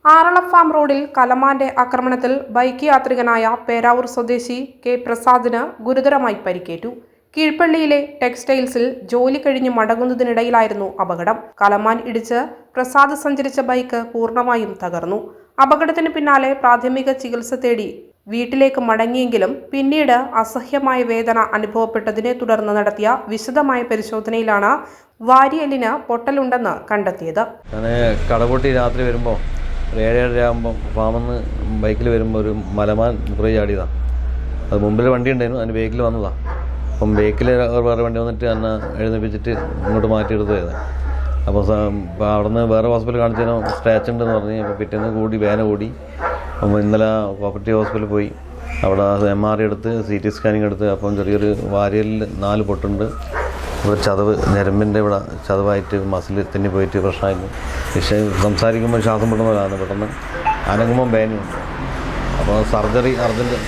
ആറളഫാം റോഡിൽ കലമാന്റെ ആക്രമണത്തിൽ ബൈക്ക് യാത്രികനായ പേരാവൂർ സ്വദേശി കെ പ്രസാദിന് ഗുരുതരമായി പരിക്കേറ്റു. കീഴ്പള്ളിയിലെ ടെക്സ്റ്റൈൽസിൽ ജോലി കഴിഞ്ഞ് മടങ്ങുന്നതിനിടയിലായിരുന്നു അപകടം. കലമാൻ ഇടിച്ച് പ്രസാദ് സഞ്ചരിച്ച ബൈക്ക് പൂർണ്ണമായും തകർന്നു. അപകടത്തിന് പിന്നാലെ പ്രാഥമിക ചികിത്സ തേടി വീട്ടിലേക്ക് മടങ്ങിയെങ്കിലും പിന്നീട് അസഹ്യമായ വേദന അനുഭവപ്പെട്ടതിനെ തുടർന്ന് നടത്തിയ വിശദമായ പരിശോധനയിലാണ് വാരിയെല്ലിന് പൊട്ടലുണ്ടെന്ന് കണ്ടെത്തിയത്. കടപൊട്ടി രാത്രി വരുമ്പോൾ 7:30 ആകുമ്പോൾ ഫാമിന്ന് ബൈക്കിൽ വരുമ്പോൾ ഒരു മലമാൻ കുറേ ചാടിയതാണ്. അത് മുമ്പിൽ വണ്ടി ഉണ്ടായിരുന്നു, അതിന് ബേക്കിൽ വന്നതാണ്. അപ്പം ബേക്കിൽ വേറെ വണ്ടി വന്നിട്ട് എന്നെ എഴുന്നേപ്പിച്ചിട്ട് ഇങ്ങോട്ട് മാറ്റിയെടുത്ത് പോയത്. അപ്പോൾ അവിടെ നിന്ന് വേറെ ഹോസ്പിറ്റലിൽ കാണിച്ചതിനോ സ്ക്രാച്ച് ഉണ്ടെന്ന് പറഞ്ഞ് അപ്പോൾ പിറ്റേന്ന് വേദന കൂടി. അപ്പോൾ ഇന്നലെ കോപ്പറേറ്റീവ് ഹോസ്പിറ്റലിൽ പോയി. അവിടെ MRI എടുത്ത് CT സ്കാനിങ് എടുത്ത് അപ്പം ചെറിയൊരു വാരിയലിൽ 4 പൊട്ടുണ്ട്. ഇവിടെ ചതവ്, ഞരമ്പിൻ്റെ ഇവിടെ ചതവായിട്ട് മസിൽ തെന്നി പോയിട്ട് പ്രശ്നമായിരുന്നു. പക്ഷേ സംസാരിക്കുമ്പോൾ ശ്വാസം പെട്ടെന്ന് പെട്ടെന്ന് അനങ്ങുമ്പോൾ വേദനയുണ്ട്. അപ്പോൾ സർജറി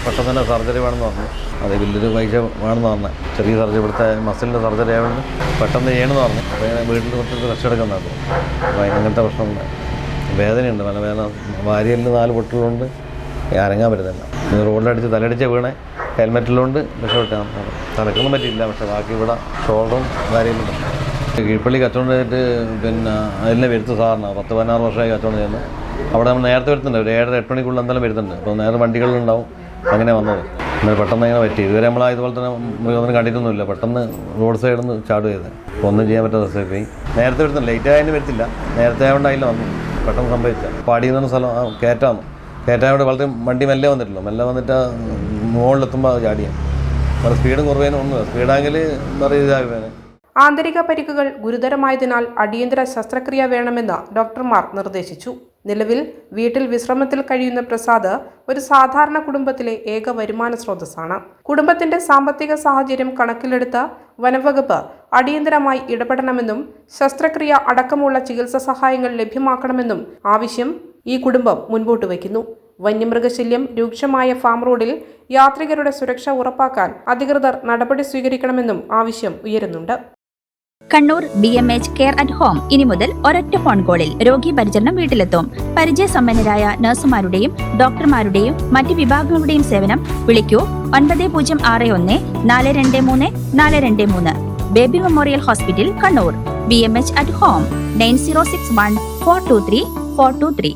പെട്ടെന്ന് തന്നെ സർജറി വേണമെന്ന് പറഞ്ഞു. അത് വലിയൊരു പൈസ വേണമെന്ന് പറഞ്ഞു. ചെറിയ സർജറി, ഇവിടുത്തെ മസിലിൻ്റെ സർജറി ആയതുകൊണ്ട് പെട്ടെന്ന് ചെയ്യണമെന്ന് പറഞ്ഞു. അപ്പോൾ ഞാൻ വീട്ടിൽ കുറച്ച് റെസ്റ്റ് എടുക്കുന്നുണ്ടായിരുന്നു. അപ്പോൾ അങ്ങനത്തെ പ്രശ്നമുണ്ട്, വേദനയുണ്ട്, നല്ല വേദന. വാരിയലിൽ 4 പൊട്ടുകളുണ്ട്, അനങ്ങാൻ പറ്റുന്നില്ല. റോഡിലടിച്ച് തലടിച്ച് വീണേ, ഹെൽമെറ്റിലുണ്ട് രക്ഷപ്പെട്ടാൽ തലക്കൊന്നും പറ്റിയില്ല. പക്ഷേ ബാക്കി ഇവിടെ ഷോൾഡറും കാര്യങ്ങളുണ്ട്. കീഴ്പള്ളി കച്ചവടം ചെയ്തിട്ട് അതിനെ വരുത്ത് സാറിന് 10-16 വർഷമായി കച്ചവടം ചെയ്യുന്നത്. അവിടെ നമ്മൾ നേരത്തെ വരുത്തുന്നുണ്ട്, ഒരു 7-8 മണിക്കുള്ളിൽ എന്തായാലും വരുത്തുന്നുണ്ട്. അപ്പോൾ നേരെ വണ്ടികളിലുണ്ടാവും. അങ്ങനെ വന്നത് എന്നാൽ പെട്ടെന്ന് അങ്ങനെ പറ്റി. ഇതുവരെ നമ്മൾ ഇതുപോലെ തന്നെ മൃഗമൊന്നും കണ്ടിട്ടൊന്നുമില്ല. പെട്ടെന്ന് റോഡ് സൈഡിൽ നിന്ന് ചാട് ചെയ്ത് അപ്പോൾ ഒന്നും ചെയ്യാൻ പറ്റാത്ത അവസ്ഥയായി. നേരത്തെ വരുത്തുന്നില്ല, ലേറ്റ് ആയതിന് വരത്തില്ല. നേരത്തെ ആയതുകൊണ്ട് അതിൽ വന്നു, പെട്ടെന്ന് സംഭവിച്ച. പാടിയെന്ന സ്ഥലം കയറ്റാന്ന് കയറ്റാൻ വളരെ വണ്ടി മെല്ലെ വന്നിട്ടില്ല. മെല്ലെ വന്നിട്ട് മുകളിലെത്തുമ്പോൾ ചാടിയാണ്. വളരെ സ്പീഡും കുറവേനും ഒന്നും സ്പീഡാണെങ്കിൽ എന്താ പറയുക. ആന്തരിക പരിക്കുകൾ ഗുരുതരമായതിനാൽ അടിയന്തര ശസ്ത്രക്രിയ വേണമെന്ന് ഡോക്ടർമാർ നിർദ്ദേശിച്ചു. നിലവിൽ വീട്ടിൽ വിശ്രമത്തിൽ കഴിയുന്ന പ്രസാദ് ഒരു സാധാരണ കുടുംബത്തിലെ ഏക വരുമാന സ്രോതസ്സാണ്. കുടുംബത്തിന്റെ സാമ്പത്തിക സാഹചര്യം കണക്കിലെടുത്ത് വനംവകുപ്പ് അടിയന്തരമായി ഇടപെടണമെന്നും ശസ്ത്രക്രിയ അടക്കമുള്ള ചികിത്സാ സഹായങ്ങൾ ലഭ്യമാക്കണമെന്നും ആവശ്യം ഈ കുടുംബം മുൻപോട്ട് വയ്ക്കുന്നു. വന്യമൃഗശല്യം രൂക്ഷമായ ഫാം റോഡിൽ യാത്രികരുടെ സുരക്ഷ ഉറപ്പാക്കാൻ അധികൃതർ നടപടി സ്വീകരിക്കണമെന്നും ആവശ്യം ഉയരുന്നുണ്ട്. Kannur BMH care at home ഇനി മുതൽ ഒരൊറ്റ ഫോൺ കോളിൽ രോഗി പരിചരണം വീട്ടിലെത്തും. പരിചയസമ്പന്നരായ നഴ്സുമാരുടെയും ഡോക്ടർമാരുടെയും മറ്റ് വിഭാഗങ്ങളുടെയും സേവനം വിളിക്കൂ 9061 423 423. Baby memorial hospital, Kannur. BMH at home 9061 423 423.